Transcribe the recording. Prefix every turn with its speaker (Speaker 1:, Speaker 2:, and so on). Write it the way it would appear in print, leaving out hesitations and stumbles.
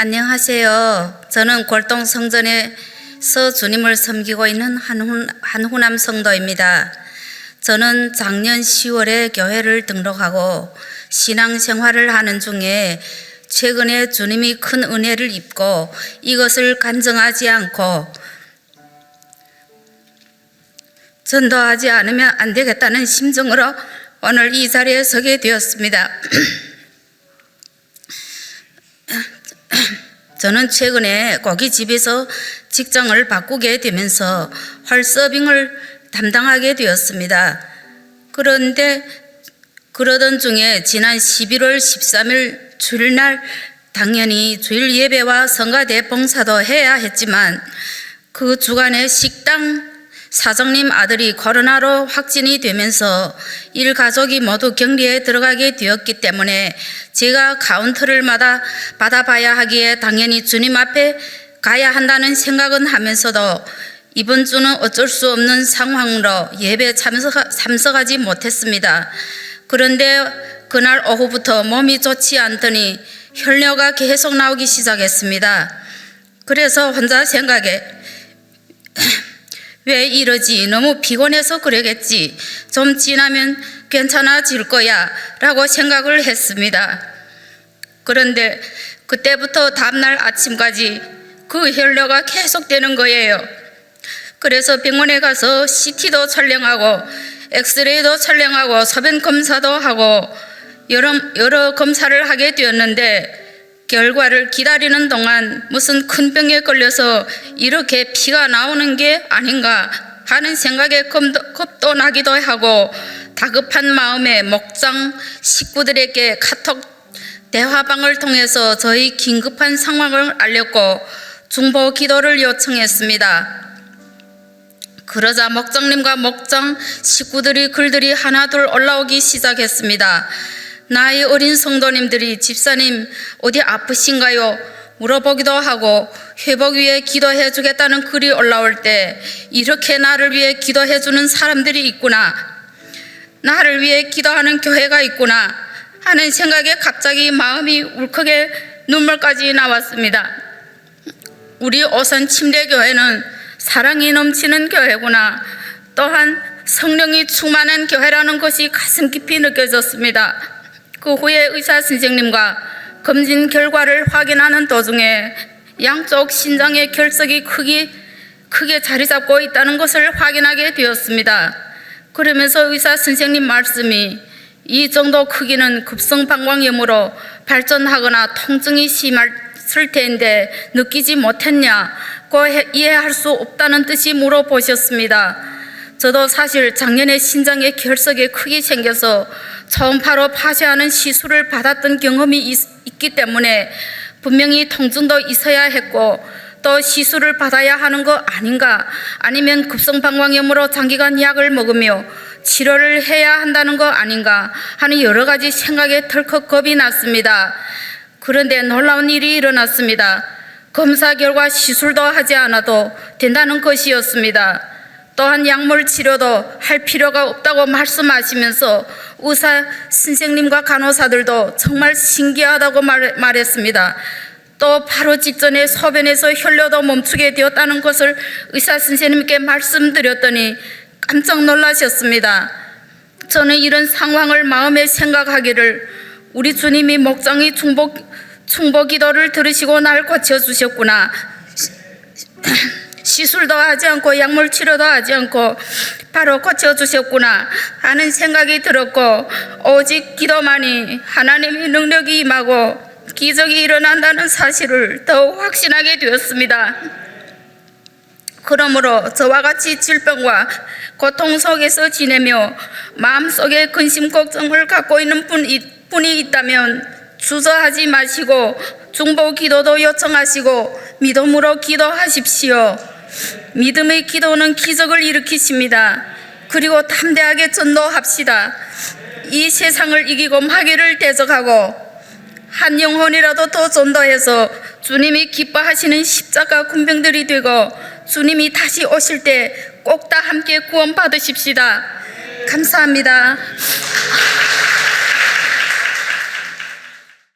Speaker 1: 안녕하세요. 저는 골동 성전에서 주님을 섬기고 있는 한후남 성도입니다. 저는 작년 10월에 교회를 등록하고 신앙생활을 하는 중에 최근에 주님이 큰 은혜를 입고 이것을 간증하지 않고 전도하지 않으면 안 되겠다는 심정으로 오늘 이 자리에 서게 되었습니다. 저는 최근에 고깃집에서 직장을 바꾸게 되면서 홀서빙을 담당하게 되었습니다. 그런데 그러던 중에 지난 11월 13일 주일날 당연히 주일 예배와 성가대 봉사도 해야 했지만 그 주간에 식당 사장님 아들이 코로나로 확진이 되면서 일가족이 모두 격리에 들어가게 되었기 때문에 제가 카운터를 받아봐야 하기에 당연히 주님 앞에 가야 한다는 생각은 하면서도 이번 주는 어쩔 수 없는 상황으로 예배에 참석하지 못했습니다. 그런데 그날 오후부터 몸이 좋지 않더니 혈뇨가 계속 나오기 시작했습니다. 그래서 혼자 생각에 왜 이러지? 너무 피곤해서 그러겠지. 좀 지나면 괜찮아질 거야 라고 생각을 했습니다. 그런데 그때부터 다음날 아침까지 그 혈뇨가 계속되는 거예요. 그래서 병원에 가서 CT도 촬영하고 엑스레이도 촬영하고 소변 검사도 하고 여러 검사를 하게 되었는데 결과를 기다리는 동안 무슨 큰 병에 걸려서 이렇게 피가 나오는 게 아닌가 하는 생각에 겁도 나기도 하고 다급한 마음에 목장 식구들에게 카톡 대화방을 통해서 저희 긴급한 상황을 알렸고 중보 기도를 요청했습니다. 그러자 목장님과 목장 식구들이 글들이 하나둘 올라오기 시작했습니다. 나이 어린 성도님들이 집사님 어디 아프신가요? 물어보기도 하고 회복 위해 기도해 주겠다는 글이 올라올 때 이렇게 나를 위해 기도해 주는 사람들이 있구나, 나를 위해 기도하는 교회가 있구나 하는 생각에 갑자기 마음이 울컥해 눈물까지 나왔습니다. 우리 오산 침례교회는 사랑이 넘치는 교회구나, 또한 성령이 충만한 교회라는 것이 가슴 깊이 느껴졌습니다. 그 후에 의사 선생님과 검진 결과를 확인하는 도중에 양쪽 신장의 결석이 크게 자리 잡고 있다는 것을 확인하게 되었습니다. 그러면서 의사 선생님 말씀이 이 정도 크기는 급성방광염으로 발전하거나 통증이 심했을 텐데 느끼지 못했냐고 이해할 수 없다는 뜻이 물어보셨습니다. 저도 사실 작년에 신장에 결석이 크게 생겨서 초음파로 파쇄하는 시술을 받았던 경험이 있기 때문에 분명히 통증도 있어야 했고 또 시술을 받아야 하는 거 아닌가, 아니면 급성방광염으로 장기간 약을 먹으며 치료를 해야 한다는 거 아닌가 하는 여러 가지 생각에 덜컥 겁이 났습니다. 그런데 놀라운 일이 일어났습니다. 검사 결과 시술도 하지 않아도 된다는 것이었습니다. 또한 약물 치료도 할 필요가 없다고 말씀하시면서 의사 선생님과 간호사들도 정말 신기하다고 말했습니다. 또 바로 직전에 소변에서 혈뇨도 멈추게 되었다는 것을 의사 선생님께 말씀드렸더니 깜짝 놀라셨습니다. 저는 이런 상황을 마음에 생각하기를 우리 주님이 목장의 중보 기도를 들으시고 날 고쳐주셨구나, 시술도 하지 않고 약물 치료도 하지 않고 바로 고쳐주셨구나 하는 생각이 들었고, 오직 기도만이 하나님의 능력이 임하고 기적이 일어난다는 사실을 더욱 확신하게 되었습니다. 그러므로 저와 같이 질병과 고통 속에서 지내며 마음속에 근심 걱정을 갖고 있는 분이 있다면 주저하지 마시고 중보 기도도 요청하시고 믿음으로 기도하십시오. 믿음의 기도는 기적을 일으키십니다. 그리고 담대하게 전도합시다. 이 세상을 이기고 마귀를 대적하고 한 영혼이라도 더 전도해서 주님이 기뻐하시는 십자가 군병들이 되고 주님이 다시 오실 때 꼭 다 함께 구원 받으십시다. 감사합니다.